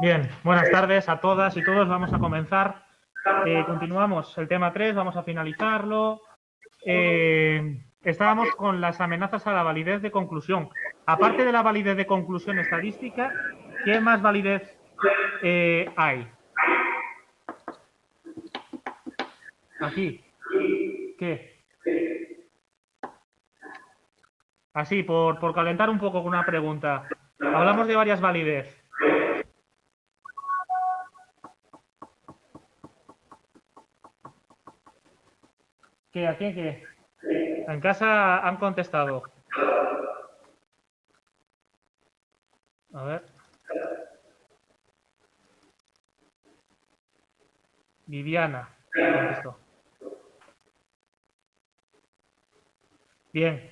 Bien, buenas tardes a todas y todos. Vamos a comenzar. Continuamos el tema 3, vamos a finalizarlo. Estábamos con las amenazas a la validez de conclusión. Aparte de la validez de conclusión estadística, ¿qué más validez hay? Aquí. ¿Qué? Así, por calentar un poco con una pregunta. Hablamos de varias validez. ¿Qué? ¿A quién qué? En casa han contestado. A ver. Viviana contestó. Bien.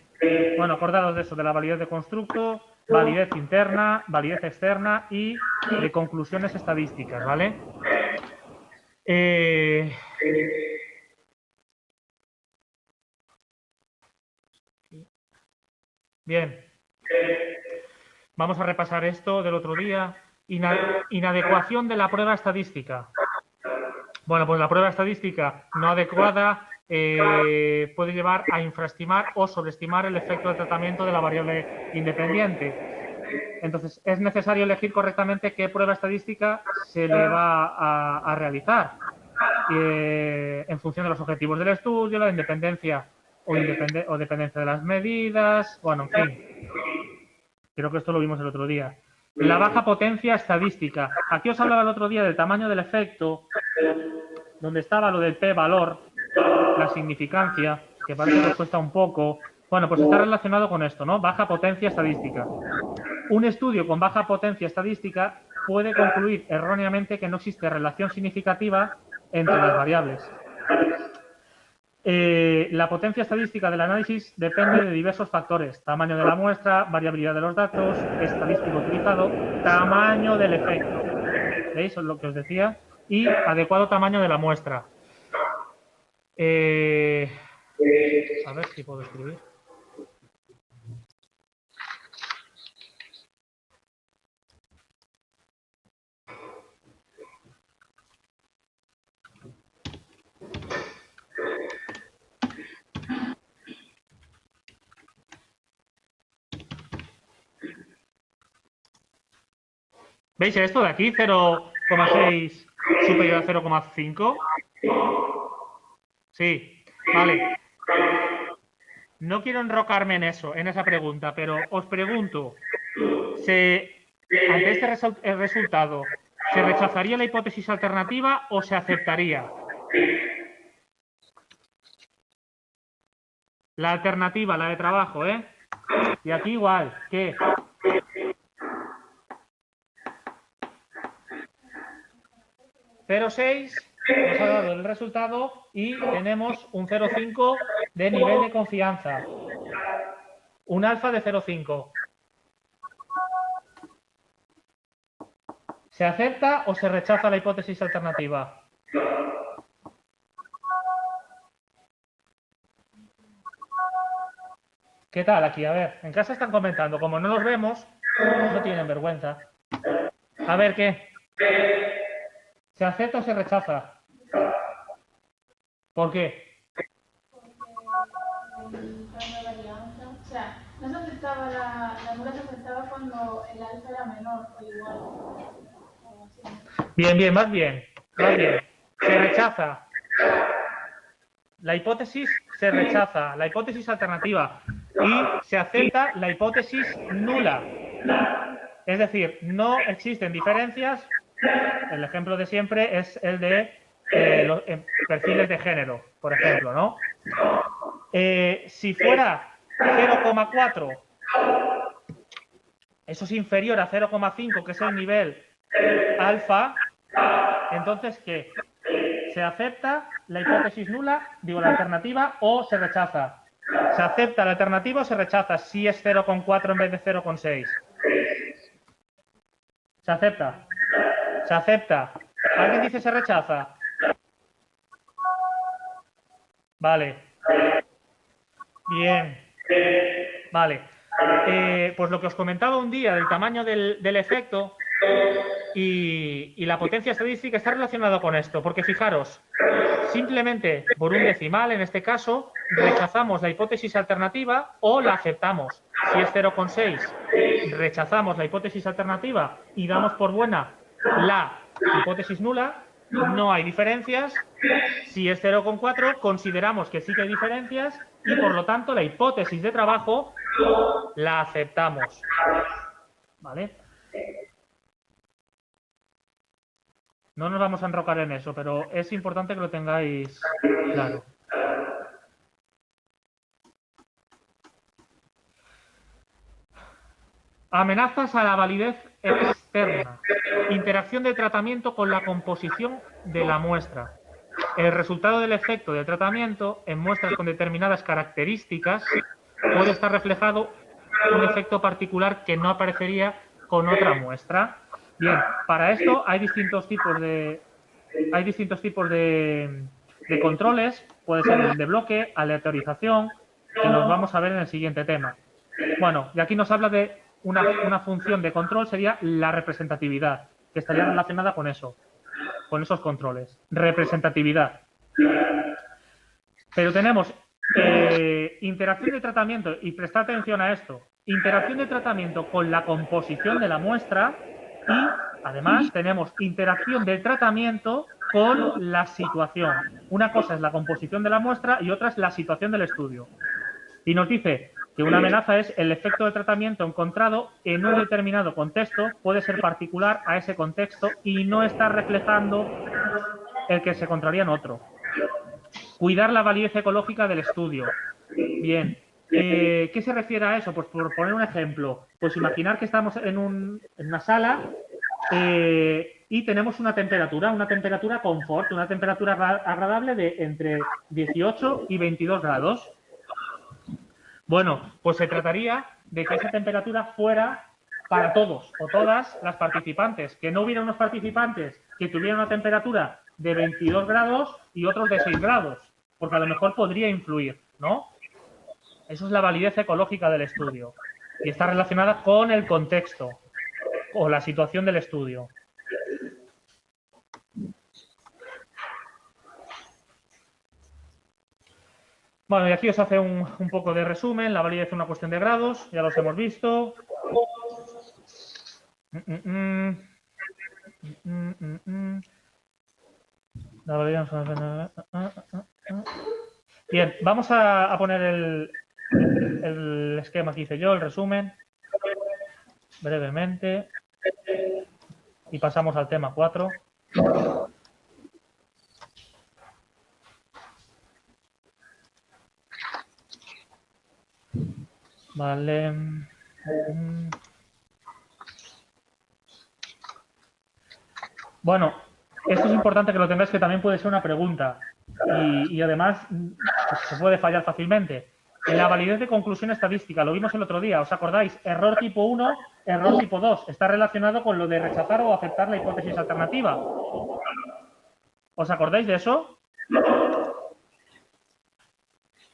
Bueno, acordados de eso, de la validez de constructo, validez interna, validez externa y de conclusiones estadísticas, ¿vale? Bien. Vamos a repasar esto del otro día. Inadecuación de la prueba estadística. Bueno, pues la prueba estadística no adecuada puede llevar a infraestimar o sobreestimar el efecto de tratamiento de la variable independiente. Entonces, es necesario elegir correctamente qué prueba estadística se le va a realizar en función de los objetivos del estudio, la independencia o dependencia de las medidas, bueno, en fin. Creo que esto lo vimos el otro día. La baja potencia estadística. Aquí os hablaba el otro día del tamaño del efecto, donde estaba lo del p-valor, la significancia, que parece que os cuesta un poco. Bueno, pues está relacionado con esto, ¿no? Baja potencia estadística. Un estudio con baja potencia estadística puede concluir erróneamente que no existe relación significativa entre las variables. La potencia estadística del análisis depende de diversos factores: tamaño de la muestra, variabilidad de los datos, estadístico utilizado, tamaño del efecto, ¿veis? Es lo que os decía, y adecuado tamaño de la muestra. A ver si puedo escribir. ¿Veis esto de aquí? 0,6 superior a 0,5. Sí, vale. No quiero enrocarme en eso, en esa pregunta, pero os pregunto, ante este resultado, ¿se rechazaría la hipótesis alternativa o se aceptaría? La alternativa, la de trabajo, ¿eh? Y aquí igual, ¿qué? (0,6) nos ha dado el resultado y tenemos un 0,5 de nivel de confianza. Un alfa de 0,5. ¿Se acepta o se rechaza la hipótesis alternativa? ¿Qué tal aquí? A ver, en casa están comentando. Como no los vemos, no tienen vergüenza. A ver, ¿qué? ¿Se acepta o se rechaza? ¿Por qué? O sea, no se aceptaba la nula, se aceptaba cuando el alfa era menor o igual. Bien, bien, más bien. Más bien. Se rechaza. La hipótesis se rechaza, la hipótesis alternativa, y se acepta la hipótesis nula. Es decir, no existen diferencias. El ejemplo de siempre es el de los perfiles de género, por ejemplo, ¿no? Si fuera 0,4, eso es inferior a 0,5, que es el nivel alfa, entonces, ¿qué? ¿Se acepta la hipótesis nula, digo, la alternativa, o se rechaza? ¿Se acepta la alternativa o se rechaza si es 0,4 en vez de 0,6? ¿Se acepta? ¿Se acepta? ¿Alguien dice se rechaza? Vale. Bien. Vale. Pues lo que os comentaba un día del tamaño del efecto y la potencia estadística está relacionado con esto, porque fijaros, simplemente por un decimal, en este caso, rechazamos la hipótesis alternativa o la aceptamos. Si es 0,6, rechazamos la hipótesis alternativa y damos por buena la hipótesis nula. No hay diferencias. Si es 0,4, consideramos que sí que hay diferencias y, por lo tanto, la hipótesis de trabajo la aceptamos. ¿Vale? No nos vamos a enrocar en eso, pero es importante que lo tengáis claro. Amenazas a la validez externa. Interacción de tratamiento con la composición de la muestra. El resultado del efecto de tratamiento en muestras con determinadas características puede estar reflejado un efecto particular que no aparecería con otra muestra. Bien, para esto hay distintos tipos de controles. Puede ser el de bloque, aleatorización, que los vamos a ver en el siguiente tema. Bueno, y aquí nos habla de una función de control, sería la representatividad, que estaría relacionada con eso, con esos controles. Representatividad. Pero tenemos interacción de tratamiento, y prestad atención a esto, interacción de tratamiento con la composición de la muestra y, además, tenemos interacción del tratamiento con la situación. Una cosa es la composición de la muestra y otra es la situación del estudio. Y nos dice que una amenaza es el efecto de tratamiento encontrado en un determinado contexto, puede ser particular a ese contexto y no está reflejando el que se encontraría en otro. Cuidar la validez ecológica del estudio. Bien. ¿Qué se refiere a eso? Pues por poner un ejemplo, pues imaginar que estamos en una sala y tenemos una temperatura confort, una temperatura agradable de entre 18 y 22 grados. Bueno, pues se trataría de que esa temperatura fuera para todos o todas las participantes, que no hubiera unos participantes que tuvieran una temperatura de 22 grados y otros de 6 grados, porque a lo mejor podría influir, ¿no? Eso es la validez ecológica del estudio y está relacionada con el contexto o la situación del estudio. Bueno, y aquí os hace un poco de resumen. La validez es una cuestión de grados, ya los hemos visto. La validez... Bien, vamos a poner el esquema que hice yo, el resumen, brevemente, y pasamos al tema 4. Vale. Bueno, esto es importante que lo tengáis, que también puede ser una pregunta y además pues, se puede fallar fácilmente. En la validez de conclusión estadística, lo vimos el otro día, ¿os acordáis? Error tipo 1, error tipo 2. Está relacionado con lo de rechazar o aceptar la hipótesis alternativa. ¿Os acordáis de eso?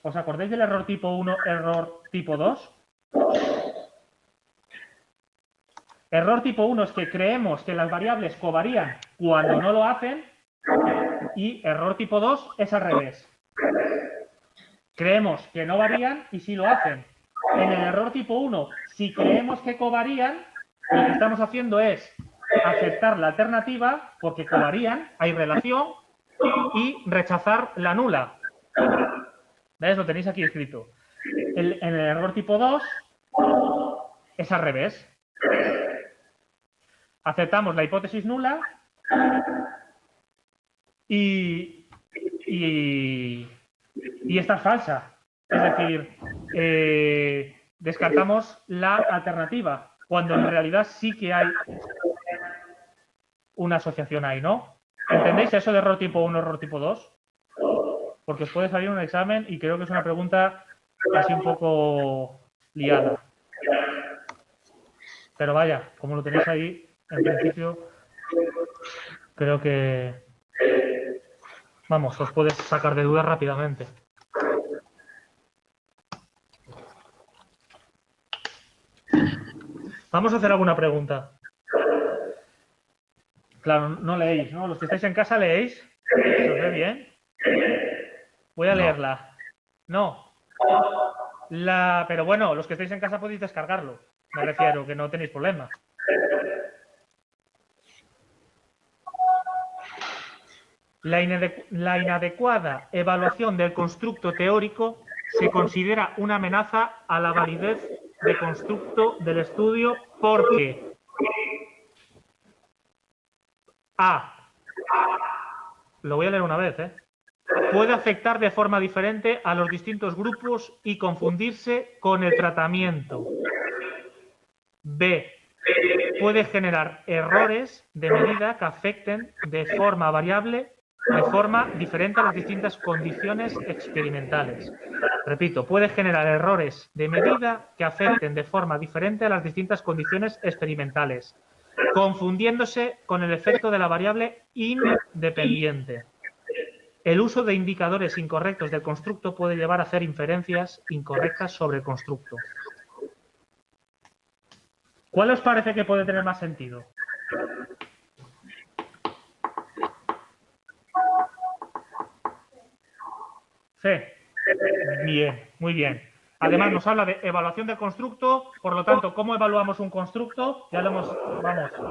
¿Os acordáis del error tipo 1, error tipo 2? Error tipo 1 es que creemos que las variables covarían cuando no lo hacen, y error tipo 2 es al revés. Creemos que no varían y sí lo hacen. En el error tipo 1, si creemos que covarían, lo que estamos haciendo es aceptar la alternativa porque covarían, hay relación, y rechazar la nula. ¿Ves? Lo tenéis aquí escrito. En el error tipo 2 es al revés. Aceptamos la hipótesis nula y esta es falsa. Es decir, descartamos la alternativa, cuando en realidad sí que hay una asociación ahí, ¿no? ¿Entendéis eso de error tipo 1, error tipo 2? Porque os puede salir un examen y creo que es una pregunta así un poco liada. Pero vaya, como lo tenéis ahí, en principio, creo que, vamos, os puedes sacar de dudas rápidamente. Vamos a hacer alguna pregunta. Claro, no leéis, ¿no? Los que estáis en casa leéis. ¿Se os ve bien? Voy a leerla. No. Pero bueno, los que estáis en casa podéis descargarlo. Me refiero, que no tenéis problema. La inadecuada evaluación del constructo teórico se considera una amenaza a la validez de constructo del estudio porque A. Lo voy a leer una vez, puede afectar de forma diferente a los distintos grupos y confundirse con el tratamiento. B. Puede generar errores de medida que afecten de forma variable, de forma diferente a las distintas condiciones experimentales. Repito, puede generar errores de medida que afecten de forma diferente a las distintas condiciones experimentales, confundiéndose con el efecto de la variable independiente. El uso de indicadores incorrectos del constructo puede llevar a hacer inferencias incorrectas sobre el constructo. ¿Cuál os parece que puede tener más sentido? C. Bien, muy bien. Además nos habla de evaluación del constructo, por lo tanto, ¿cómo evaluamos un constructo? Ya lo hemos,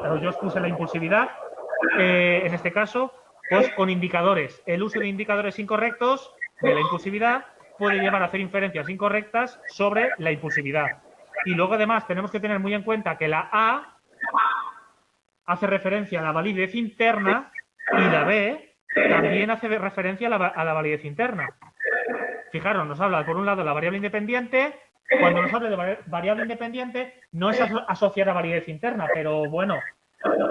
pero yo os puse la impulsividad, en este caso, pues con indicadores. El uso de indicadores incorrectos de la impulsividad puede llevar a hacer inferencias incorrectas sobre la impulsividad. Y luego, además, tenemos que tener muy en cuenta que la A hace referencia a la validez interna y la B también hace referencia a la validez interna. Fijaros, nos habla por un lado de la variable independiente. Cuando nos habla de variable independiente no es asociada a validez interna, pero bueno,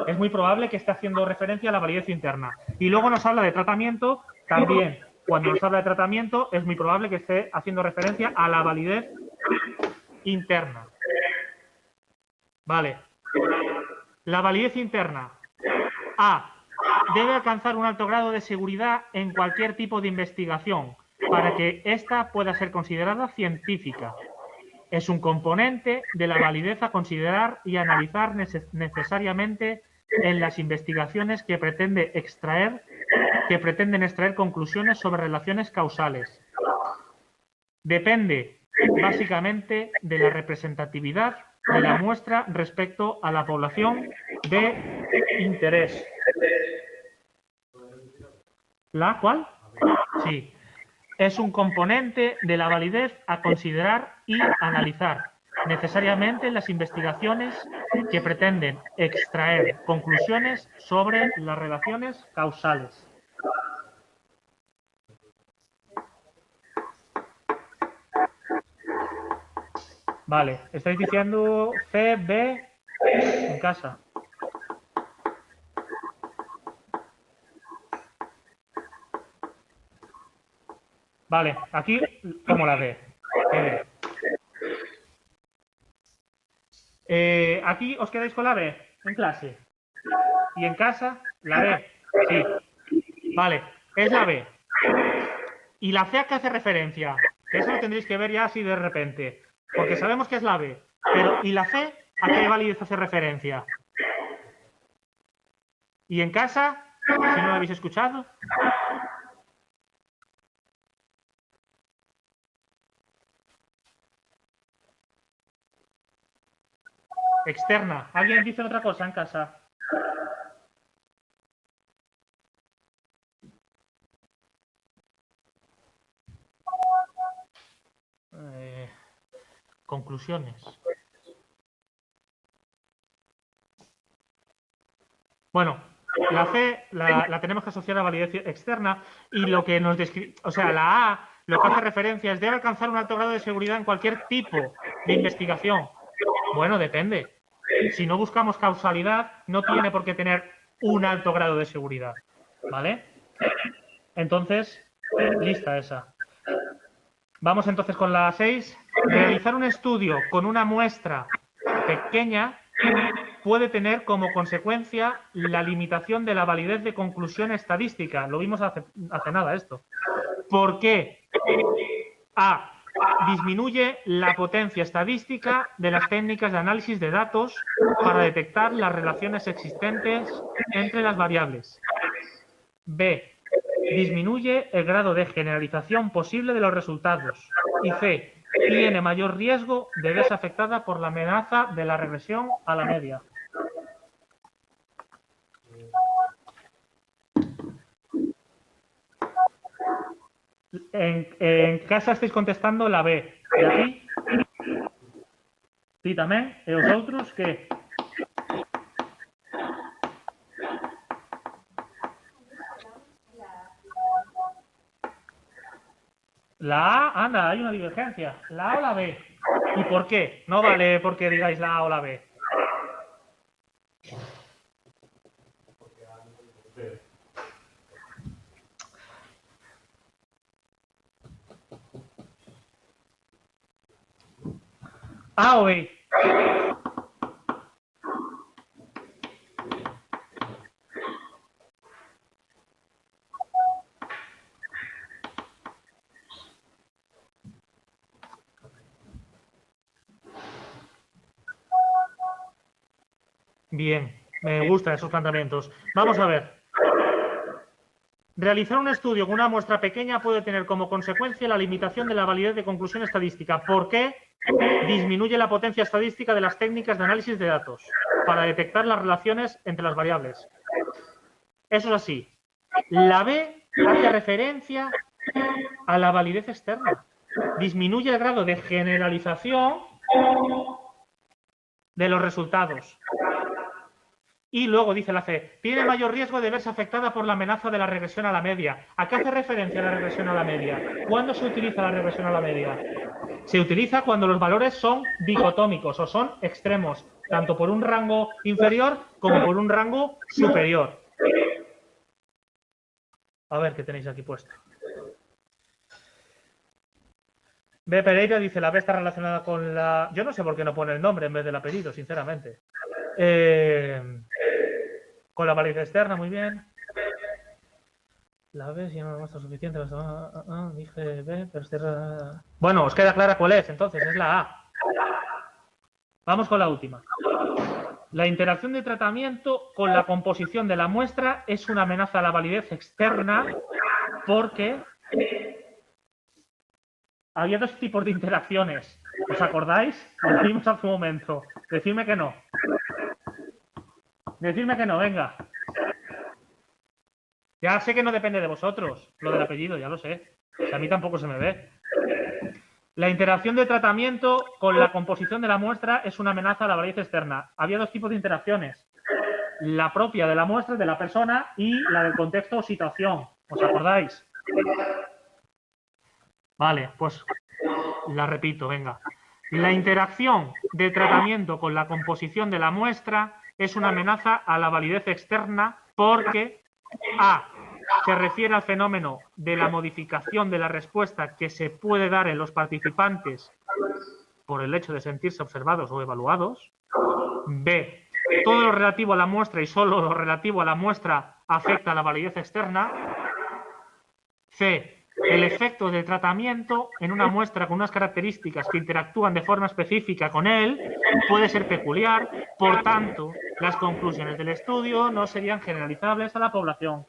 es muy probable que esté haciendo referencia a la validez interna. Y luego nos habla de tratamiento, también cuando nos habla de tratamiento es muy probable que esté haciendo referencia a la validez interna. Vale. La validez interna. A. Debe alcanzar un alto grado de seguridad en cualquier tipo de investigación para que ésta pueda ser considerada científica. Es un componente de la validez a considerar y analizar necesariamente en las investigaciones que pretenden extraer conclusiones sobre relaciones causales. Depende básicamente de la representatividad de la muestra respecto a la población de interés. ¿La cuál? Sí. Es un componente de la validez a considerar y analizar necesariamente en las investigaciones que pretenden extraer conclusiones sobre las relaciones causales. Vale, estáis diciendo C, B en casa. Vale, aquí, ¿cómo la ve? Aquí os quedáis con la B en clase. Y en casa, la B. Sí. Vale, es la B. ¿Y la C a qué hace referencia? Que eso lo tendréis que ver ya así de repente. Porque sabemos que es la B. Pero, ¿y la C a qué validez hace referencia? ¿Y en casa? Si no lo habéis escuchado. Externa. ¿Alguien dice otra cosa en casa? Conclusiones. Bueno, la C la tenemos que asociar a validez externa y lo que nos describe, o sea, la A lo que hace referencia es debe alcanzar un alto grado de seguridad en cualquier tipo de investigación. Bueno, depende. Si no buscamos causalidad, no tiene por qué tener un alto grado de seguridad. ¿Vale? Entonces, lista esa. Vamos entonces con la 6. Realizar un estudio con una muestra pequeña puede tener como consecuencia la limitación de la validez de conclusión estadística. Lo vimos hace nada esto. ¿Por qué? A. disminuye la potencia estadística de las técnicas de análisis de datos para detectar las relaciones existentes entre las variables. B. Disminuye el grado de generalización posible de los resultados. Y C. Tiene mayor riesgo de verse afectada por la amenaza de la regresión a la media. En casa estáis contestando la B. ¿Y aquí? Sí, también. ¿Y vosotros qué? La A, anda, hay una divergencia. ¿La A o la B? ¿Y por qué? No vale porque digáis la A o la B. A o B. Bien, me gustan esos planteamientos. Vamos a ver. Realizar un estudio con una muestra pequeña puede tener como consecuencia la limitación de la validez de conclusión estadística. ¿Por qué? Disminuye la potencia estadística de las técnicas de análisis de datos para detectar las relaciones entre las variables. Eso es así. La B hace referencia a la validez externa. Disminuye el grado de generalización de los resultados. Y luego dice la C, tiene mayor riesgo de verse afectada por la amenaza de la regresión a la media. ¿A qué hace referencia la regresión a la media? ¿Cuándo se utiliza la regresión a la media? Se utiliza cuando los valores son dicotómicos o son extremos, tanto por un rango inferior como por un rango superior. A ver qué tenéis aquí puesto. B. Pereira dice, la B está relacionada con la... Yo no sé por qué no pone el nombre en vez del apellido, sinceramente. Con la validez externa, muy bien. La B, si no muestra suficiente, dije B, pero externa... Bueno, os queda clara cuál es, entonces, es la A. Vamos con la última. La interacción de tratamiento con la composición de la muestra es una amenaza a la validez externa porque había dos tipos de interacciones. ¿Os acordáis? Lo dijimos hace un momento. Decidme que no. Decidme que no, venga. Ya sé que no depende de vosotros, lo del apellido, ya lo sé. A mí tampoco se me ve. La interacción de tratamiento con la composición de la muestra es una amenaza a la validez externa. Había dos tipos de interacciones. La propia de la muestra, de la persona, y la del contexto o situación. ¿Os acordáis? Vale, pues la repito, venga. La interacción de tratamiento con la composición de la muestra es una amenaza a la validez externa porque A. Se refiere al fenómeno de la modificación de la respuesta que se puede dar en los participantes por el hecho de sentirse observados o evaluados. B. Todo lo relativo a la muestra y solo lo relativo a la muestra afecta a la validez externa. C. El efecto de tratamiento en una muestra con unas características que interactúan de forma específica con él puede ser peculiar, por tanto, las conclusiones del estudio no serían generalizables a la población.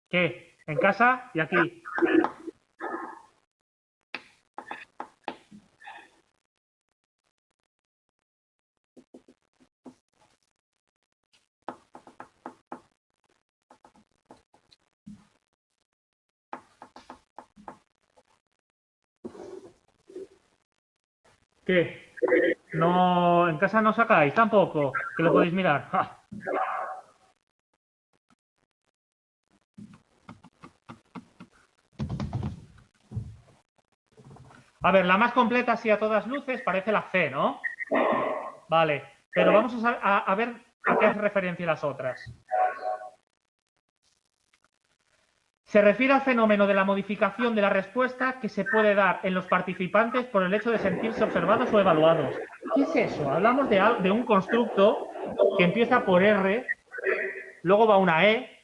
¿Qué? En casa y aquí. ¿Qué? No, en casa no sacáis tampoco, que lo podéis mirar. ¡Ja! A ver, la más completa, así a todas luces, parece la C, ¿no? Vale, pero vamos a ver a qué hace referencia las otras. Se refiere al fenómeno de la modificación de la respuesta que se puede dar en los participantes por el hecho de sentirse observados o evaluados. ¿Qué es eso? Hablamos de un constructo que empieza por R, luego va una E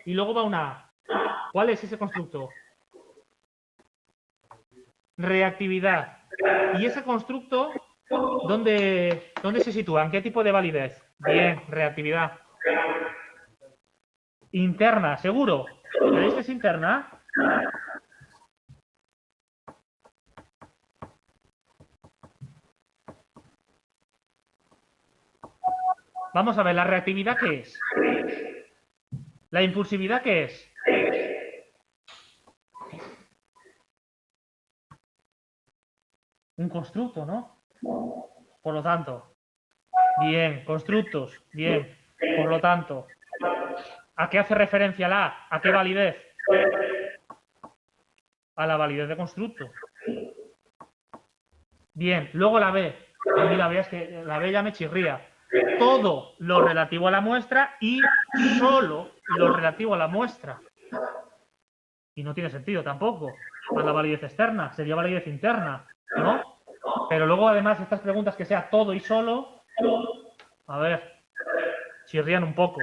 y luego va una A. ¿Cuál es ese constructo? Reactividad. ¿Y ese constructo dónde se sitúa? ¿En qué tipo de validez? Bien, reactividad. Interna, seguro. ¿Creéis que es interna? Vamos a ver, ¿la reactividad qué es? ¿La impulsividad qué es? Un constructo, ¿no? Por lo tanto, bien, constructos, bien. Por lo tanto, ¿a qué hace referencia la A? ¿A qué validez? A la validez de constructo. Bien, luego la B. A mí la B es que la B ya me chirría. Todo lo relativo a la muestra y solo lo relativo a la muestra. Y no tiene sentido tampoco. A la validez externa, sería validez interna, ¿no? Pero luego, además, estas preguntas que sea todo y solo, a ver, chirrían un poco.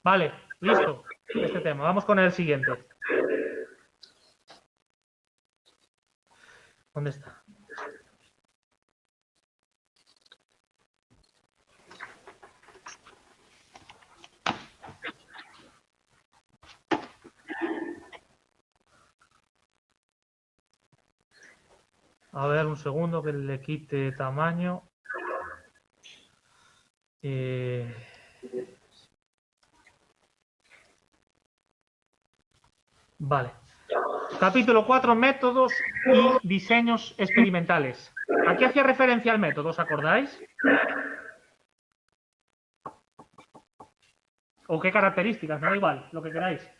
Vale, listo, este tema. Vamos con el siguiente. ¿Dónde está? A ver, un segundo que le quite tamaño. Vale. Capítulo 4, métodos y diseños experimentales. ¿A qué hacía referencia el método? ¿Os acordáis? ¿O qué características? Me da igual, lo que queráis.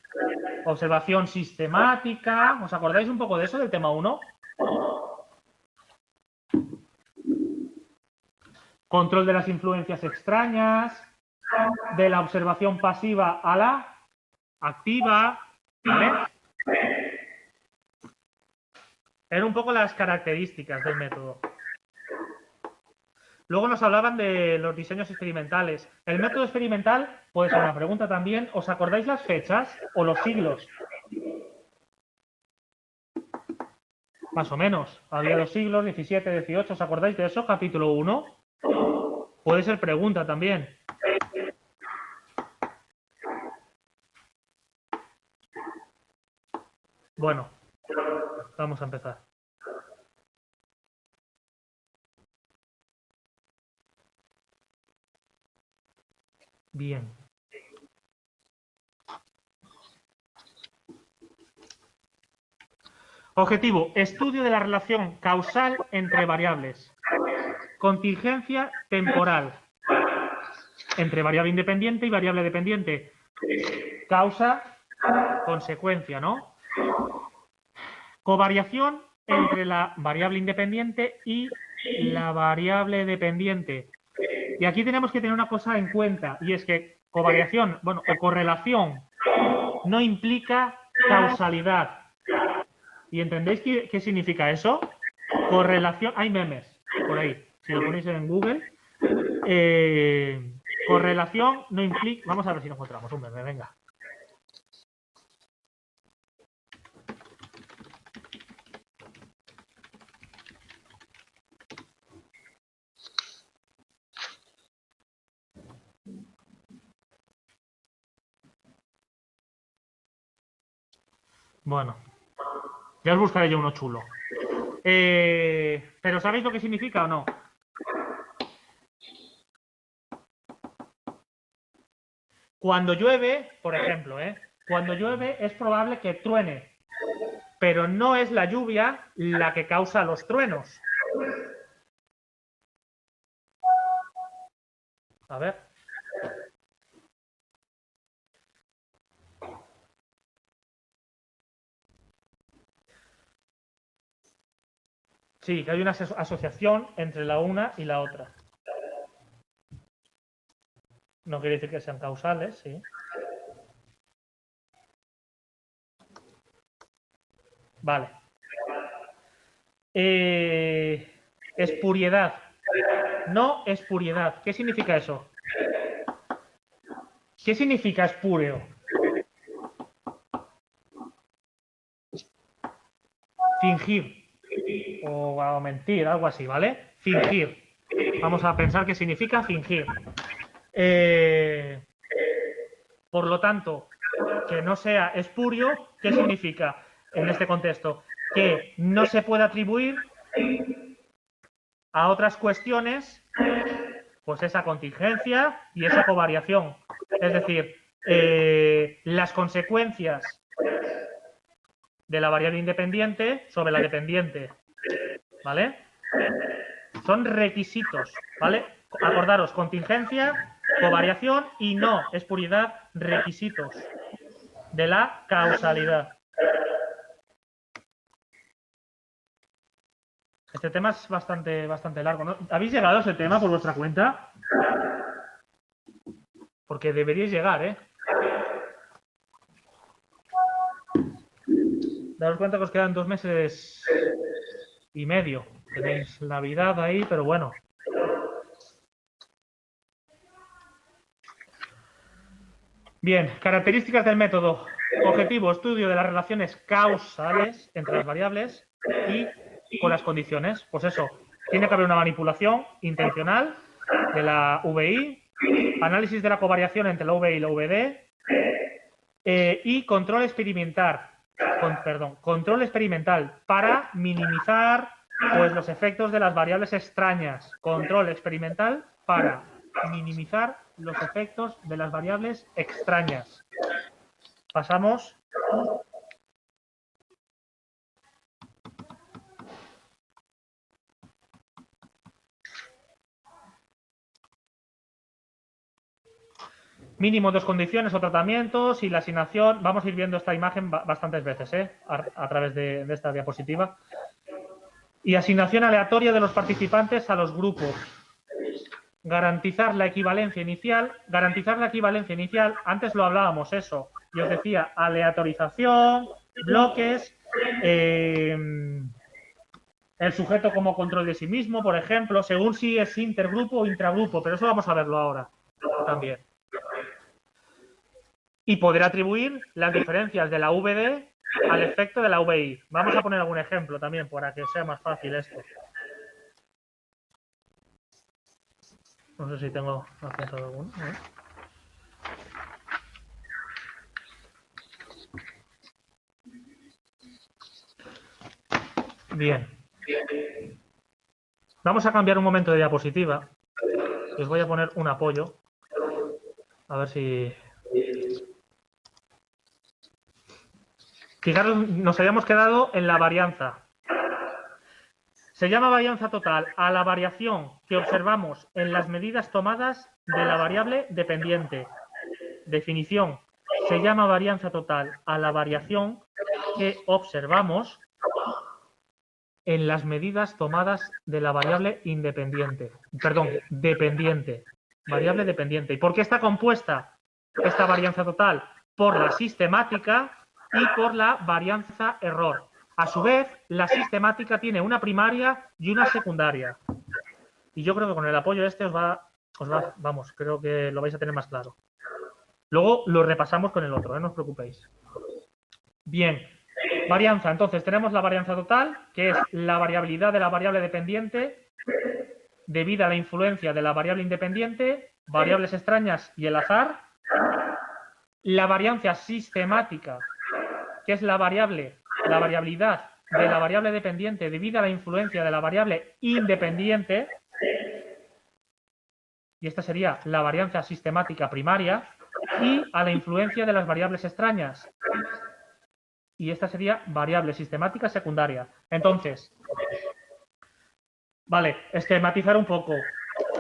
Observación sistemática. ¿Os acordáis un poco de eso, del tema 1? Control de las influencias extrañas, de la observación pasiva a la activa, ¿vale? Eran un poco las características del método. Luego nos hablaban de los diseños experimentales. El método experimental puede ser una pregunta también. ¿Os acordáis las fechas o los siglos? Más o menos. Había los siglos, 17, 18. ¿Os acordáis de eso? Capítulo 1. Puede ser pregunta también. Bueno, vamos a empezar. Bien. Objetivo, estudio de la relación causal entre variables. Contingencia temporal entre variable independiente y variable dependiente. Causa, consecuencia, ¿no? Covariación entre la variable independiente y la variable dependiente. Y aquí tenemos que tener una cosa en cuenta, y es que covariación, bueno, o correlación no implica causalidad. ¿Y entendéis qué significa eso? Correlación, hay memes por ahí, si lo ponéis en Google. Correlación no implica... Vamos a ver si nos encontramos un meme, venga. Bueno, ya os buscaré yo uno chulo. ¿Pero sabéis lo que significa o no? Cuando llueve, por ejemplo, cuando llueve es probable que truene, pero no es la lluvia la que causa los truenos. A ver. Sí, que hay una asociación entre la una y la otra. No quiere decir que sean causales, sí. Vale. Espuriedad. No espuriedad. ¿Qué significa eso? ¿Qué significa espúreo? fingir o mentir, algo así, ¿vale? Fingir. Vamos a pensar qué significa fingir. Por lo tanto, que no sea espurio, ¿qué significa en este contexto? Que no se puede atribuir a otras cuestiones pues esa contingencia y esa covariación. Es decir, las consecuencias de la variable independiente sobre la dependiente, ¿vale? Son requisitos, ¿vale? Acordaros, contingencia, covariación y no espuridad, requisitos de la causalidad. Este tema es bastante largo, ¿no? ¿Habéis llegado a ese tema por vuestra cuenta? Porque deberíais llegar, ¿eh? Daros cuenta que os quedan 2 meses y medio. Tenéis Navidad ahí, pero bueno. Bien, características del método. Objetivo, estudio de las relaciones causales entre las variables y con las condiciones. Pues eso, tiene que haber una manipulación intencional de la VI, análisis de la covariación entre la VI y la VD y control experimental. Control experimental para minimizar pues, los efectos de las variables extrañas. Control experimental para minimizar los efectos de las variables extrañas. Pasamos. Mínimo 2 condiciones o tratamientos y la asignación. Vamos a ir viendo esta imagen bastantes veces a través de esta diapositiva. Y asignación aleatoria de los participantes a los grupos. Garantizar la equivalencia inicial. Garantizar la equivalencia inicial, antes lo hablábamos eso. Yo os decía aleatorización, bloques, el sujeto como control de sí mismo, por ejemplo, según si es intergrupo o intragrupo, pero eso vamos a verlo ahora también. Y poder atribuir las diferencias de la VD al efecto de la VI. Vamos a poner algún ejemplo también para que sea más fácil esto. No sé si tengo apuntado alguno. Bien. Vamos a cambiar un momento de diapositiva. Os voy a poner un apoyo. A ver si... Fijaros, nos habíamos quedado en la varianza. Se llama varianza total a la variación que observamos en las medidas tomadas de la variable dependiente. Definición. Se llama varianza total a la variación que observamos en las medidas tomadas de la variable independiente. Perdón, dependiente. Variable dependiente. ¿Y por qué está compuesta esta varianza total? Por la sistemática y por la varianza error. A su vez, la sistemática tiene una primaria y una secundaria. Y yo creo que con el apoyo este vamos, creo que lo vais a tener más claro. Luego lo repasamos con el otro, no os preocupéis. Bien, varianza. Entonces, tenemos la varianza total, que es la variabilidad de la variable dependiente debida a la influencia de la variable independiente, variables extrañas y el azar. La varianza sistemática, que es la variabilidad de la variable dependiente debida a la influencia de la variable independiente, y esta sería la varianza sistemática primaria, y a la influencia de las variables extrañas, y esta sería variable sistemática secundaria. Entonces, vale, esquematizar un poco.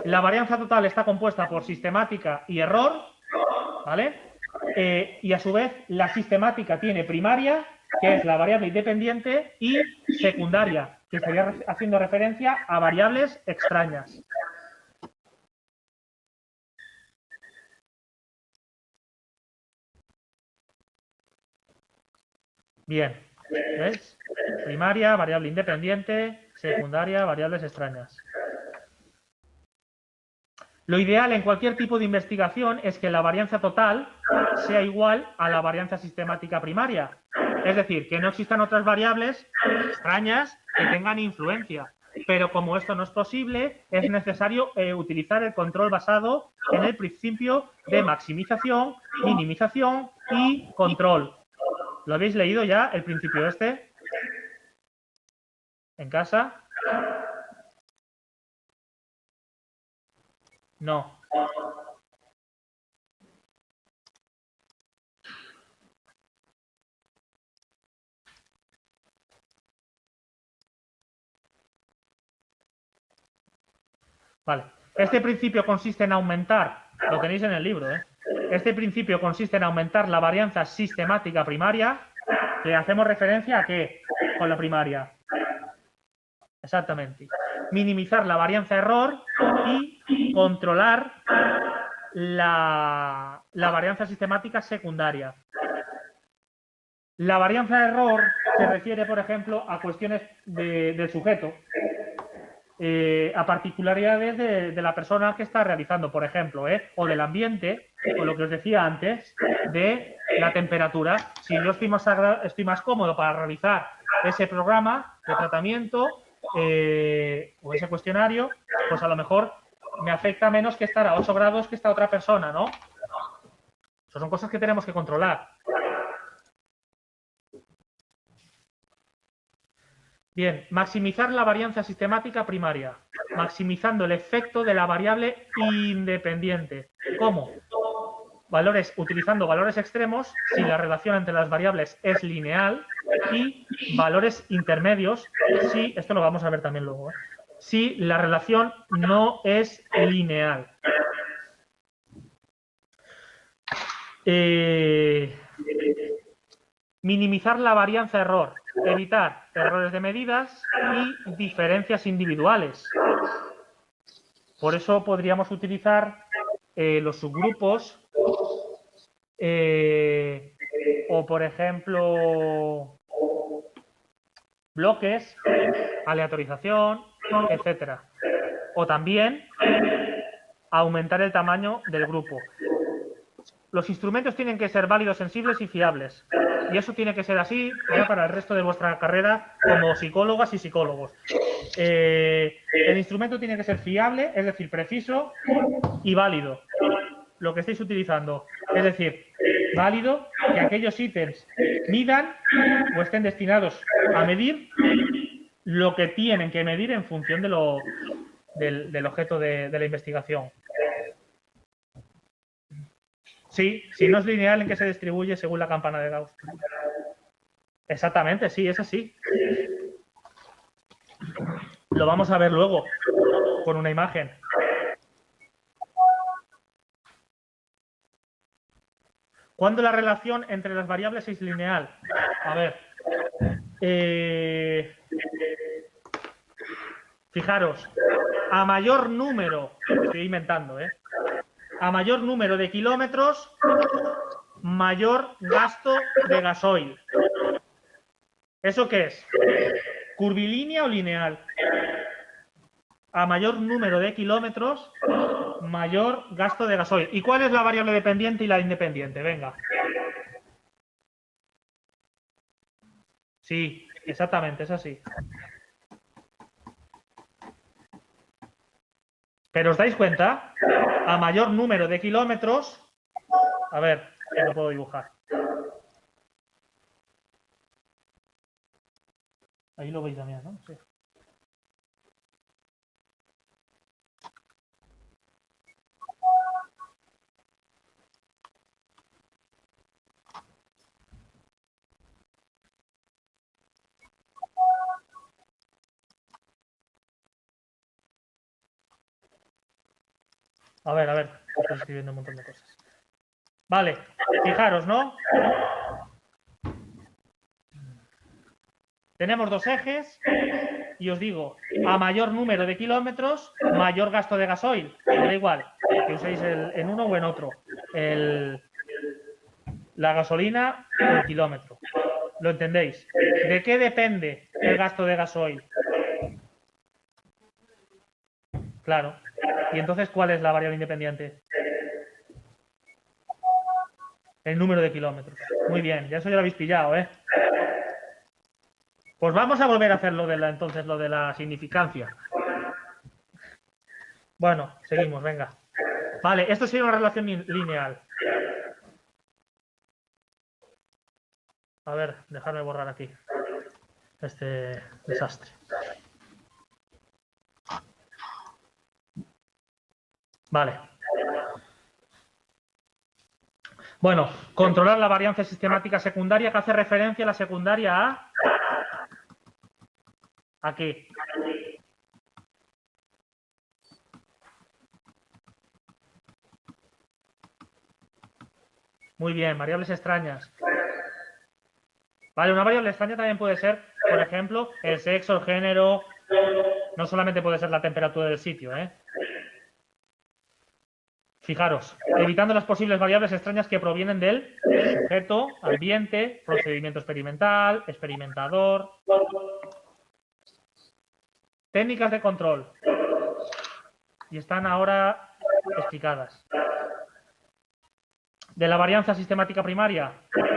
La varianza total está compuesta por sistemática y error, ¿vale? Y a su vez la sistemática tiene primaria, que es la variable independiente, y secundaria, que estaría haciendo referencia a variables extrañas. Bien, ¿ves? Primaria, variable independiente, secundaria, variables extrañas. Lo ideal en cualquier tipo de investigación es que la varianza total sea igual a la varianza sistemática primaria. Es decir, que no existan otras variables extrañas que tengan influencia. Pero como esto no es posible, es necesario utilizar el control basado en el principio de maximización, minimización y control. ¿Lo habéis leído ya, el principio este? ¿En casa? No. Vale. Este principio consiste en aumentar, lo tenéis en el libro, ¿eh? Este principio consiste en aumentar la varianza sistemática primaria, que hacemos referencia a qué con la primaria. Exactamente. Minimizar la varianza error y controlar la varianza sistemática secundaria. La varianza error se refiere, por ejemplo, a cuestiones del sujeto, a particularidades de la persona que está realizando, por ejemplo, o del ambiente, o lo que os decía antes, de la temperatura. Si yo estoy más cómodo para realizar ese programa de tratamiento o ese cuestionario, pues a lo mejor me afecta menos que estar a 8 grados que esta otra persona, ¿no? Eso son cosas que tenemos que controlar. Bien, maximizar la varianza sistemática primaria, maximizando el efecto de la variable independiente. ¿Cómo? Utilizando valores extremos si la relación entre las variables es lineal y valores intermedios si, esto lo vamos a ver también luego, si la relación no es lineal. Minimizar la varianza error, evitar errores de medidas y diferencias individuales. Por eso podríamos utilizar los subgrupos o, por ejemplo, bloques, aleatorización, etcétera. O también aumentar el tamaño del grupo. Los instrumentos tienen que ser válidos, sensibles y fiables. Y eso tiene que ser así ya para el resto de vuestra carrera como psicólogas y psicólogos. El instrumento tiene que ser fiable, es decir, preciso y válido. Lo que estéis utilizando. Es decir, válido que aquellos ítems midan o estén destinados a medir lo que tienen que medir en función del objeto de la investigación. Sí, si no es lineal, ¿en qué se distribuye según la campana de Gauss? Exactamente, sí, es así. Lo vamos a ver luego con una imagen. ¿Cuándo la relación entre las variables es lineal? A ver. Fijaros, a mayor número, estoy inventando, a mayor número de kilómetros, mayor gasto de gasoil. ¿Eso qué es? ¿Curvilínea o lineal? A mayor número de kilómetros, mayor gasto de gasoil. ¿Y cuál es la variable dependiente y la independiente? Venga. Sí, exactamente, es así. ¿Pero os dais cuenta? A mayor número de kilómetros... A ver, que lo puedo dibujar. Ahí lo veis también, ¿no? Sí. A ver, estoy escribiendo un montón de cosas. Vale, fijaros, ¿no? Tenemos dos ejes y os digo, a mayor número de kilómetros, mayor gasto de gasoil. Da igual que uséis en uno o en otro. La gasolina o el kilómetro. ¿Lo entendéis? ¿De qué depende el gasto de gasoil? Claro. ¿Y entonces cuál es la variable independiente? El número de kilómetros. Muy bien, ya eso ya lo habéis pillado, ¿eh? Pues vamos a volver a hacer entonces lo de la significancia. Bueno, seguimos, venga. Vale, esto sería una relación lineal. A ver, dejarme borrar aquí este desastre. Vale. Bueno, controlar la varianza sistemática secundaria, que hace referencia a la secundaria a... ¿A qué? Muy bien, variables extrañas. Vale, una variable extraña también puede ser, por ejemplo, el sexo, el género. No solamente puede ser la temperatura del sitio, ¿eh? Fijaros, evitando las posibles variables extrañas que provienen del sujeto, ambiente, procedimiento experimental, experimentador. Técnicas de control. Y están ahora explicadas. De la varianza sistemática primaria,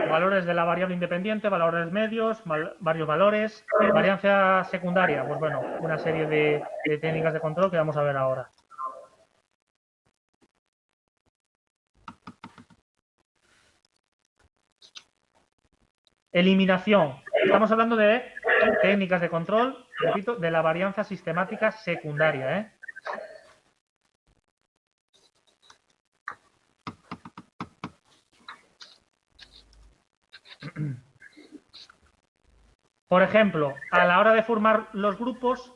valores de la variable independiente, valores medios, varios valores. Varianza secundaria, pues bueno, una serie de técnicas de control que vamos a ver ahora. Eliminación. Estamos hablando de técnicas de control, repito, de la varianza sistemática secundaria, ¿eh? Por ejemplo, a la hora de formar los grupos,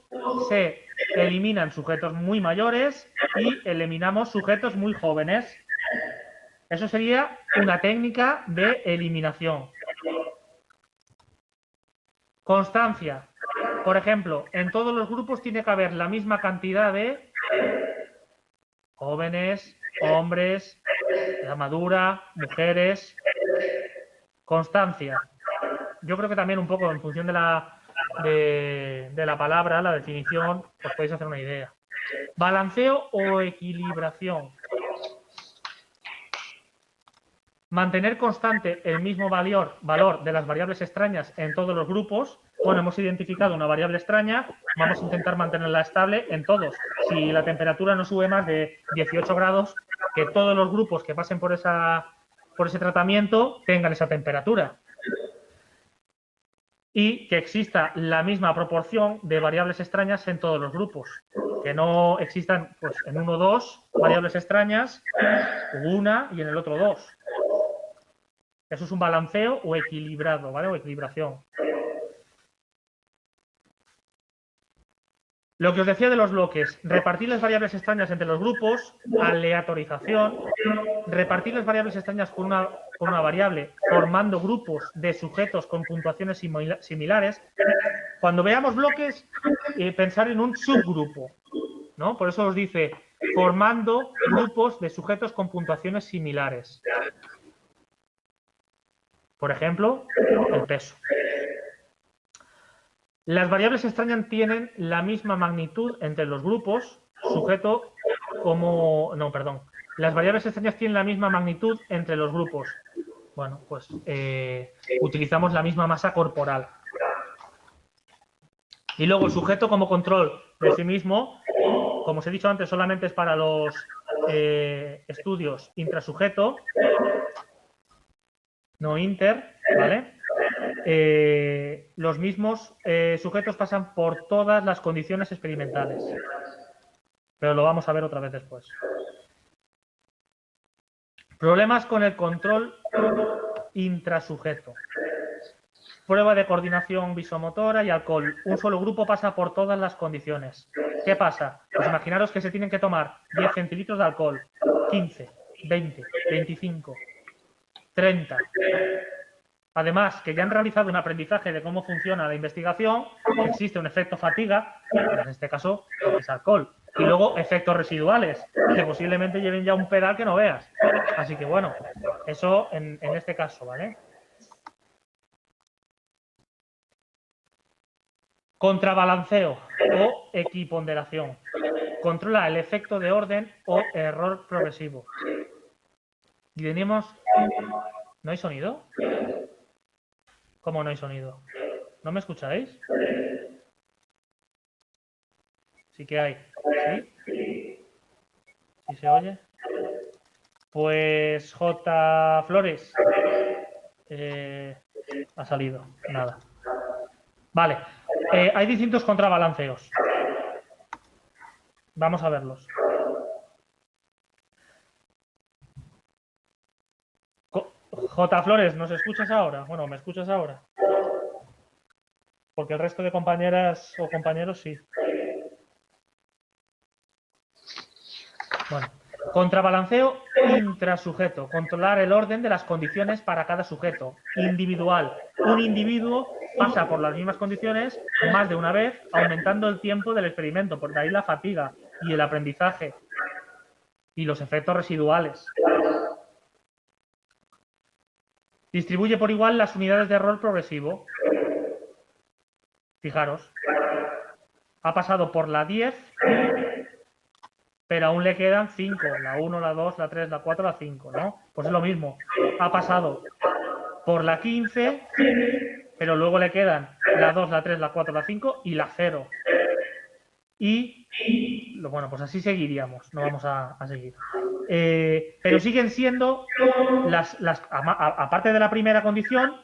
se eliminan sujetos muy mayores y eliminamos sujetos muy jóvenes. Eso sería una técnica de eliminación. Constancia. Por ejemplo, en todos los grupos tiene que haber la misma cantidad de jóvenes, hombres, edad madura, mujeres. Constancia. Yo creo que también un poco en función de la palabra, la definición, os podéis hacer una idea. Balanceo o equilibración. Mantener constante el mismo valor de las variables extrañas en todos los grupos. Bueno, hemos identificado una variable extraña, vamos a intentar mantenerla estable en todos. Si la temperatura no sube más de 18 grados, que todos los grupos que pasen por ese tratamiento tengan esa temperatura. Y que exista la misma proporción de variables extrañas en todos los grupos. Que no existan, pues, en uno 2 variables extrañas, una y en el otro 2. Eso es un balanceo o equilibrado, ¿vale? O equilibración. Lo que os decía de los bloques, repartir las variables extrañas entre los grupos, aleatorización, repartir las variables extrañas con una variable formando grupos de sujetos con puntuaciones similares. Cuando veamos bloques, pensar en un subgrupo, ¿no? Por eso os dice formando grupos de sujetos con puntuaciones similares. Por ejemplo, el peso. Las variables extrañas tienen la misma magnitud entre los grupos, sujeto como... No, perdón. Las variables extrañas tienen la misma magnitud entre los grupos. Bueno, pues utilizamos la misma masa corporal. Y luego el sujeto como control de sí mismo, como os he dicho antes, solamente es para los estudios intrasujeto, no inter, ¿vale? Los mismos sujetos pasan por todas las condiciones experimentales. Pero lo vamos a ver otra vez después. Problemas con el control intrasujeto. Prueba de coordinación visomotora y alcohol. Un solo grupo pasa por todas las condiciones. ¿Qué pasa? Pues imaginaros que se tienen que tomar 10 centilitros de alcohol, 15, 20, 25, 30. Además, que ya han realizado un aprendizaje de cómo funciona la investigación, existe un efecto fatiga, en este caso es alcohol, y luego efectos residuales, que posiblemente lleven ya un pedal que no veas. Así que bueno, eso en este caso, ¿vale? Contrabalanceo o equiponderación. Controla el efecto de orden o error progresivo. Y tenemos... ¿No hay sonido? ¿Cómo no hay sonido? ¿No me escucháis? Sí que hay. ¿Sí? ¿Sí se oye? Pues J. Flores. Ha salido. Nada. Vale. Hay distintos contrabalanceos. Vamos a verlos. J. Flores, ¿nos escuchas ahora? Bueno, ¿me escuchas ahora? Porque el resto de compañeras o compañeros sí. Bueno, contrabalanceo intrasujeto. Controlar el orden de las condiciones para cada sujeto. Individual. Un individuo pasa por las mismas condiciones más de una vez, aumentando el tiempo del experimento. Por de ahí la fatiga y el aprendizaje. Y los efectos residuales. Distribuye por igual las unidades de error progresivo. Fijaros. Ha pasado por la 10, pero aún le quedan 5. La 1, la 2, la 3, la 4, la 5, ¿no? Pues es lo mismo. Ha pasado por la 15, pero luego le quedan la 2, la 3, la 4, la 5 y la 0. Y, bueno, pues así seguiríamos. No vamos a seguir. Pero siguen siendo, aparte de la primera condición,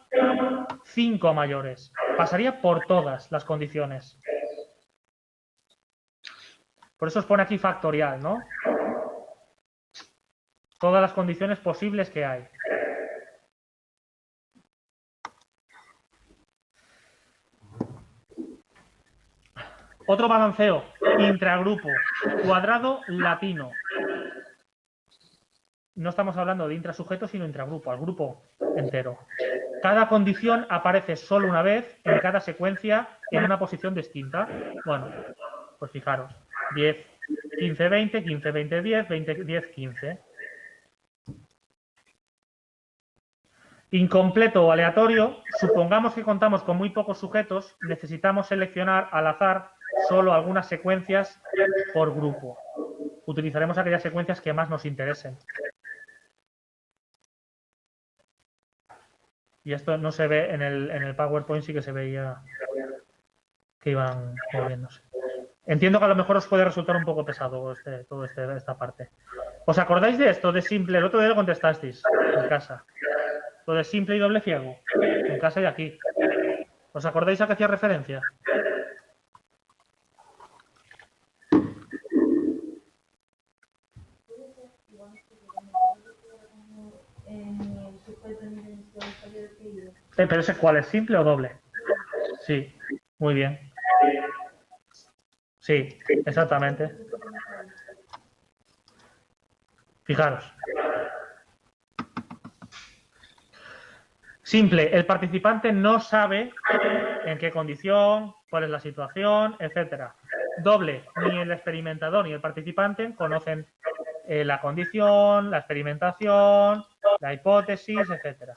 5 mayores. Pasaría por todas las condiciones. Por eso os pone aquí factorial, ¿no? Todas las condiciones posibles que hay. Otro balanceo, intragrupo, cuadrado latino. No estamos hablando de intrasujeto, sino intragrupo, al grupo entero. Cada condición aparece solo una vez en cada secuencia en una posición distinta. Bueno, pues fijaros, 10, 15, 20, 15, 20, 10, 20, 10, 15. Incompleto o aleatorio, supongamos que contamos con muy pocos sujetos, necesitamos seleccionar al azar solo algunas secuencias por grupo. Utilizaremos aquellas secuencias que más nos interesen. Y esto no se ve en el PowerPoint, sí que se veía que iban moviéndose. Entiendo que a lo mejor os puede resultar un poco pesado esta parte. ¿Os acordáis de esto de simple? El otro día lo contestasteis en casa. Lo de simple y doble ciego. En casa y aquí. ¿Os acordáis a qué hacía referencia? ¿Pero ese cuál es? ¿Simple o doble? Sí, muy bien. Sí, exactamente. Fijaros. Simple, el participante no sabe en qué condición, cuál es la situación, etcétera. Doble, ni el experimentador ni el participante conocen la condición, la experimentación, la hipótesis, etcétera.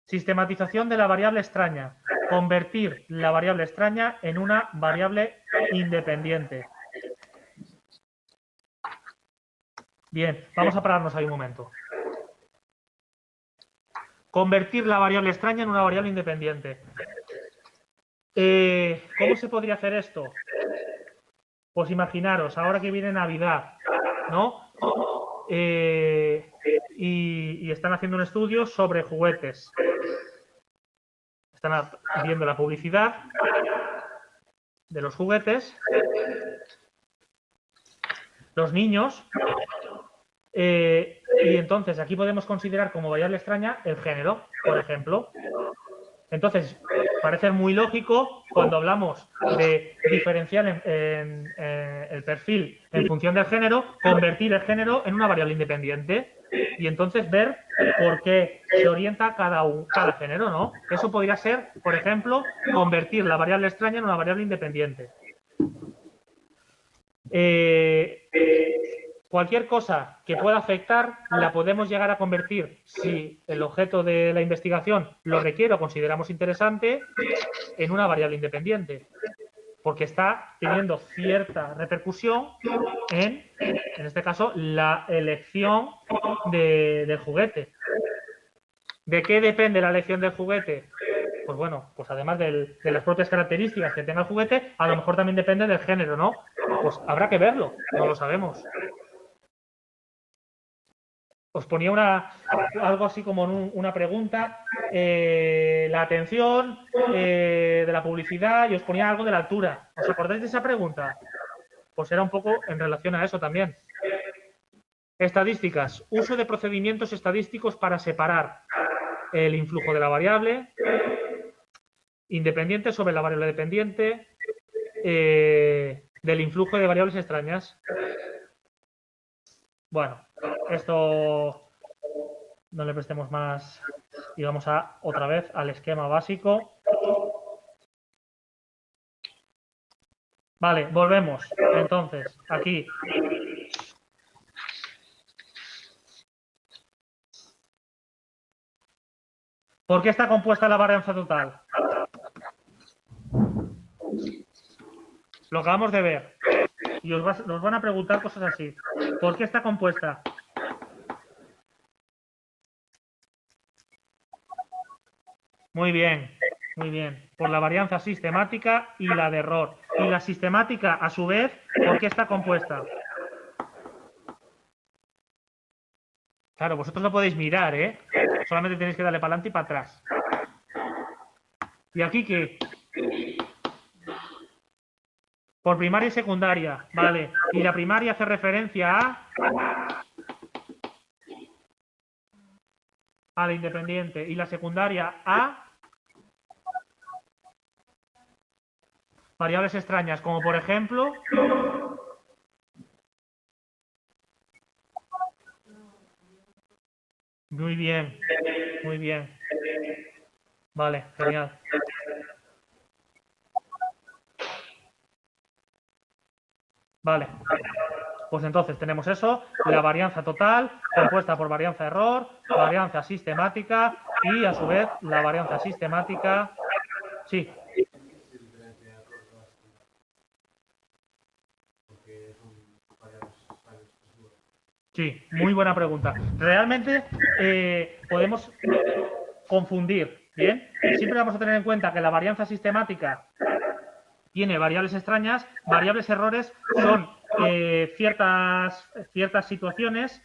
Sistematización de la variable extraña. Convertir la variable extraña en una variable independiente. Bien, vamos a pararnos ahí un momento. Convertir la variable extraña en una variable independiente. ¿Cómo se podría hacer esto? Pues imaginaros, ahora que viene Navidad, ¿no? Y están haciendo un estudio sobre juguetes. Están viendo la publicidad de los juguetes. Los niños. Y entonces aquí podemos considerar como variable extraña el género, por ejemplo. Entonces, parece muy lógico cuando hablamos de diferenciar el perfil en función del género, convertir el género en una variable independiente y entonces ver por qué se orienta cada género, ¿no? Eso podría ser, por ejemplo, convertir la variable extraña en una variable independiente. Cualquier cosa que pueda afectar la podemos llegar a convertir, si el objeto de la investigación lo requiere o consideramos interesante, en una variable independiente, porque está teniendo cierta repercusión en este caso, la elección del juguete. ¿De qué depende la elección del juguete? pues bueno, pues además de las propias características que tenga el juguete, a lo mejor también depende del género, ¿no? Pues habrá que verlo, no lo sabemos. Os ponía algo así como una pregunta, la atención de la publicidad, y os ponía algo de la altura. ¿Os acordáis de esa pregunta? Pues era un poco en relación a eso también. Estadísticas. Uso de procedimientos estadísticos para separar el influjo de la variable independiente sobre la variable dependiente del influjo de variables extrañas. Bueno, esto no le prestemos más y vamos a otra vez al esquema básico. Vale, volvemos. Entonces, aquí. ¿Por qué está compuesta la varianza total? Lo acabamos de ver. Y nos van a preguntar cosas así. ¿Por qué está compuesta? Muy bien, muy bien. Por la varianza sistemática y la de error. Y la sistemática, a su vez, ¿por qué está compuesta? Claro, vosotros lo podéis mirar, ¿eh? Solamente tenéis que darle para adelante y para atrás. ¿Y aquí qué? Por primaria y secundaria, vale. Y la primaria hace referencia a la independiente. Y la secundaria a variables extrañas, como por ejemplo... Muy bien, muy bien. Vale, genial. Vale. Pues entonces tenemos eso, la varianza total, compuesta por varianza error, varianza sistemática y a su vez la varianza sistemática... Sí. Sí, muy buena pregunta. Realmente podemos confundir, ¿bien? Siempre vamos a tener en cuenta que la varianza sistemática tiene variables extrañas, variables errores son ciertas situaciones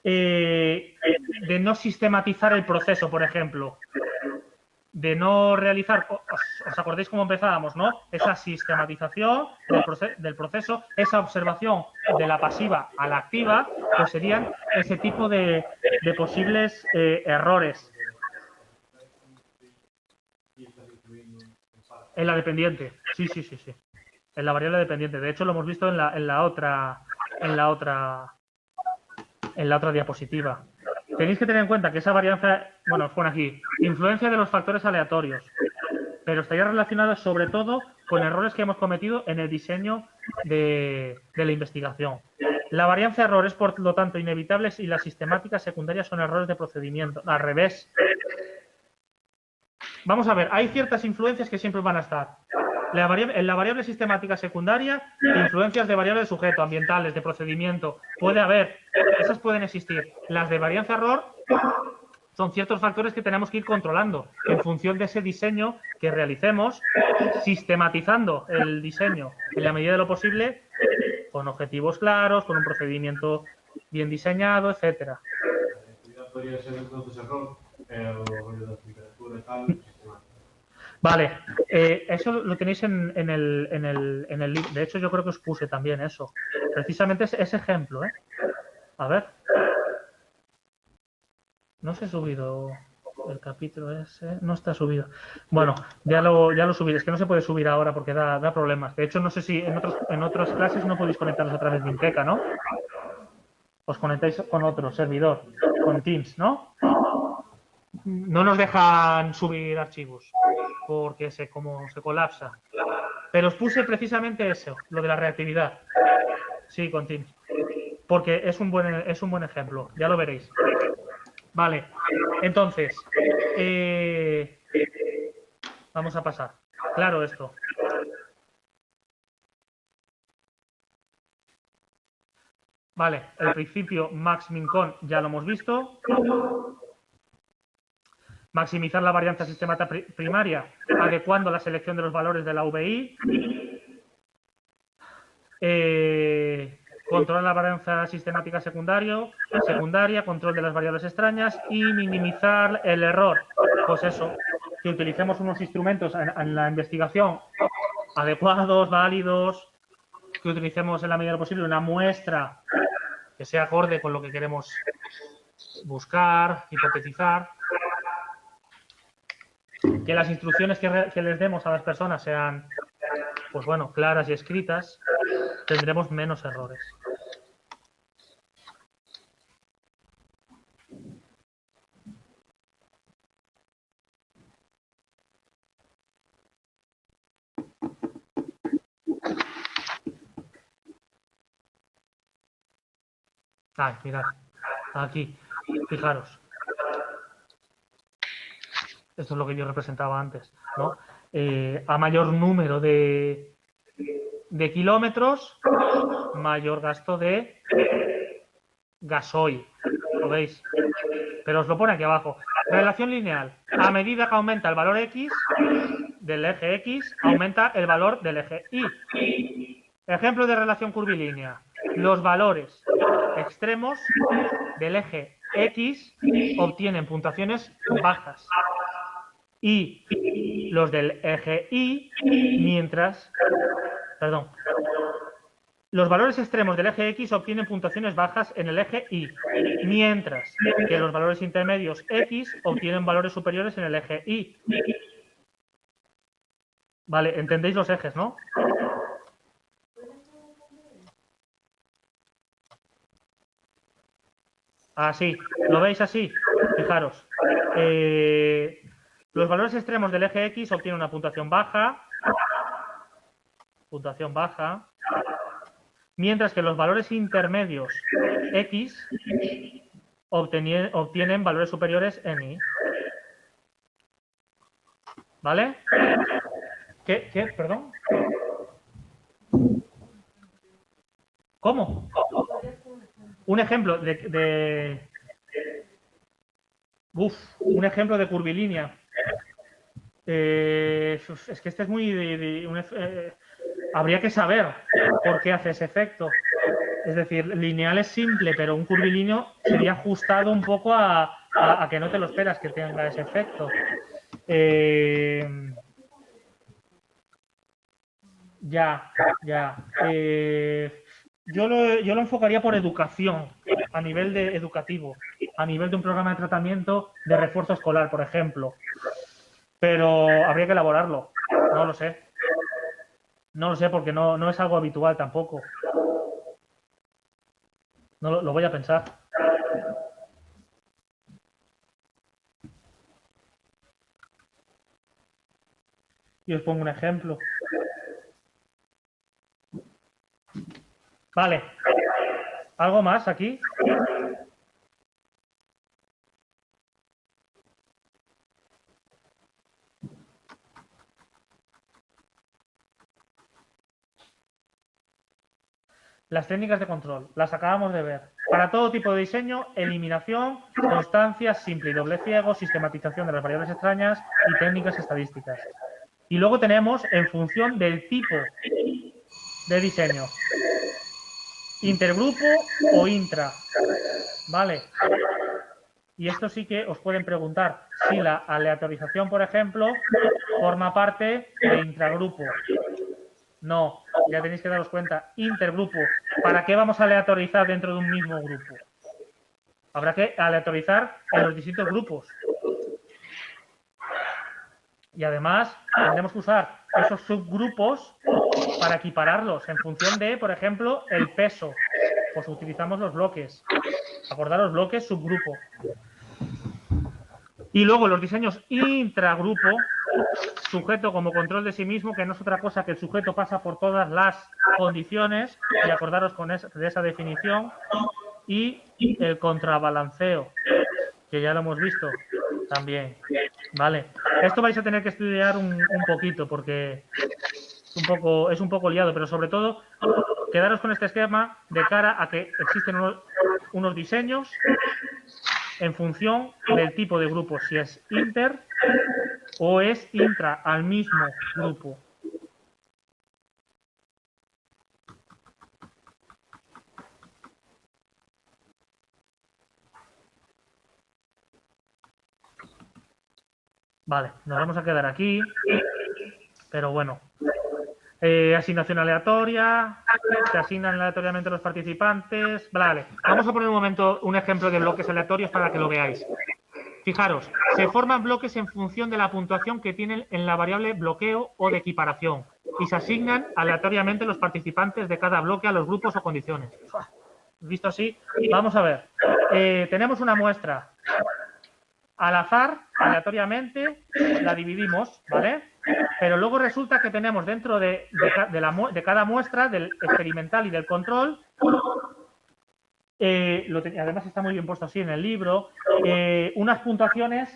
de no sistematizar el proceso, por ejemplo. De no realizar, os acordáis cómo empezábamos, ¿no? Esa sistematización del proceso, esa observación de la pasiva a la activa, pues serían ese tipo de posibles errores. En la dependiente, sí. En la variable dependiente. De hecho, lo hemos visto en la otra diapositiva. Tenéis que tener en cuenta que esa varianza, bueno, os pone aquí, influencia de los factores aleatorios, pero estaría relacionada sobre todo con errores que hemos cometido en el diseño de la investigación. La varianza de error es, por lo tanto, inevitable y las sistemáticas secundarias son errores de procedimiento. Al revés. Vamos a ver, hay ciertas influencias que siempre van a estar. En la variable sistemática secundaria, influencias de variables de sujeto, ambientales, de procedimiento. Puede haber, esas pueden existir. Las de varianza error son ciertos factores que tenemos que ir controlando en función de ese diseño que realicemos, sistematizando el diseño en la medida de lo posible, con objetivos claros, con un procedimiento bien diseñado, etcétera. Podría ser entonces error, el rollo de temperatura y tal, Vale, eso lo tenéis en el libro. De hecho, yo creo que os puse también eso. Precisamente ese ejemplo, ¿eh? A ver. No se ha subido el capítulo ese. No está subido. Bueno, ya lo subiré. Es que no se puede subir ahora porque da problemas. De hecho, no sé si en otras clases no podéis conectaros a través de Inteca, ¿no? Os conectáis con otro servidor, con Teams, ¿no? No nos dejan subir archivos porque como se colapsa. Pero os puse precisamente eso, lo de la reactividad. Sí, con Teams. Porque es un buen ejemplo, ya lo veréis. Vale, entonces, vamos a pasar. Claro esto. Vale, el principio max min con ya lo hemos visto. maximizar la varianza sistemática primaria, adecuando la selección de los valores de la VI, controlar la varianza sistemática secundaria, control de las variables extrañas y minimizar el error. Pues eso, que utilicemos unos instrumentos en la investigación adecuados, válidos, que utilicemos en la medida de lo posible una muestra que sea acorde con lo que queremos buscar, hipotetizar, que las instrucciones que les demos a las personas sean, pues bueno, claras y escritas, tendremos menos errores. Ay, mirad, aquí, fijaros. Esto es lo que yo representaba antes, ¿no? A mayor número de kilómetros, mayor gasto de gasoil. ¿Lo veis? Pero os lo pone aquí abajo. Relación lineal. A medida que aumenta el valor X del eje X, aumenta el valor del eje Y. Ejemplo de relación curvilínea. Los valores extremos del eje X obtienen puntuaciones bajas. Y los del eje Y, los valores extremos del eje X obtienen puntuaciones bajas en el eje Y, mientras que los valores intermedios X obtienen valores superiores en el eje Y. Vale, entendéis los ejes, ¿no? Así, ¿lo veis así? Fijaros. Los valores extremos del eje X obtienen una puntuación baja, mientras que los valores intermedios X obtienen valores superiores en Y. ¿Vale? ¿Qué? ¿Perdón? ¿Cómo? Un ejemplo un ejemplo de curvilínea. Es que este es muy... habría que saber por qué hace ese efecto. Es decir, lineal es simple, pero un curvilíneo sería ajustado un poco a que no te lo esperas que tenga ese efecto. Ya. Yo lo enfocaría por educación, a nivel educativo, a nivel de un programa de tratamiento de refuerzo escolar, por ejemplo. Pero habría que elaborarlo. No lo sé. No lo sé porque no es algo habitual tampoco. No lo voy a pensar. Y os pongo un ejemplo. Vale. ¿Algo más aquí? Las técnicas de control, las acabamos de ver. Para todo tipo de diseño, eliminación, constancia, simple y doble ciego, sistematización de las variables extrañas y técnicas estadísticas. Y luego tenemos, en función del tipo de diseño, intergrupo o intra. ¿Vale? Y esto sí que os pueden preguntar si la aleatorización, por ejemplo, forma parte de intragrupo. No, ya tenéis que daros cuenta. Intergrupo. ¿Para qué vamos a aleatorizar dentro de un mismo grupo? Habrá que aleatorizar en los distintos grupos. Y además tendremos que usar esos subgrupos para equipararlos en función de, por ejemplo, el peso. Pues utilizamos los bloques. Acordaros, bloques, subgrupo. Y luego los diseños intragrupo, sujeto como control de sí mismo, que no es otra cosa que el sujeto pasa por todas las condiciones, y acordaros de esa definición, y el contrabalanceo, que ya lo hemos visto también. Vale. Esto vais a tener que estudiar un poquito, porque es un poco liado, pero sobre todo quedaros con este esquema de cara a que existen unos diseños en función del tipo de grupo, si es inter o es intra al mismo grupo. Vale, nos vamos a quedar aquí, pero bueno. Asignación aleatoria, se asignan aleatoriamente los participantes. Vale, vamos a poner un momento un ejemplo de bloques aleatorios para que lo veáis. Fijaros, se forman bloques en función de la puntuación que tienen en la variable bloqueo o de equiparación y se asignan aleatoriamente los participantes de cada bloque a los grupos o condiciones. Visto así, vamos a ver. Tenemos una muestra al azar, aleatoriamente, la dividimos, ¿vale? Pero luego resulta que tenemos dentro de cada muestra, del experimental y del control, además está muy bien puesto así en el libro, unas puntuaciones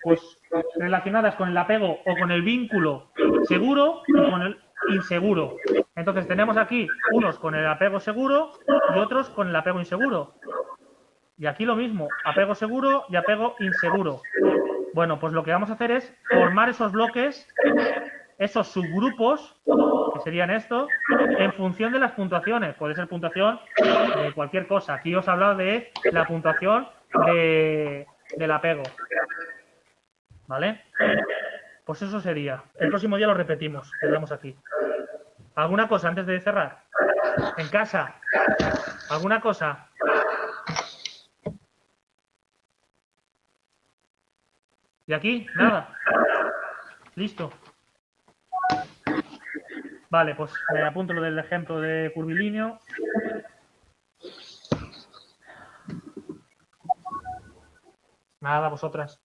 pues relacionadas con el apego o con el vínculo seguro y con el inseguro. Entonces tenemos aquí unos con el apego seguro y otros con el apego inseguro. Y aquí lo mismo, apego seguro y apego inseguro. Bueno, pues lo que vamos a hacer es formar esos bloques, esos subgrupos, que serían estos, en función de las puntuaciones. Puede ser puntuación de cualquier cosa. Aquí os he hablado de la puntuación del apego. ¿Vale? Pues eso sería. El próximo día lo repetimos. Quedamos aquí. ¿Alguna cosa antes de cerrar? ¿En casa? ¿Alguna cosa? ¿Y aquí? Nada. Listo. Vale, pues me apunto lo del ejemplo de curvilíneo. Nada, vosotras.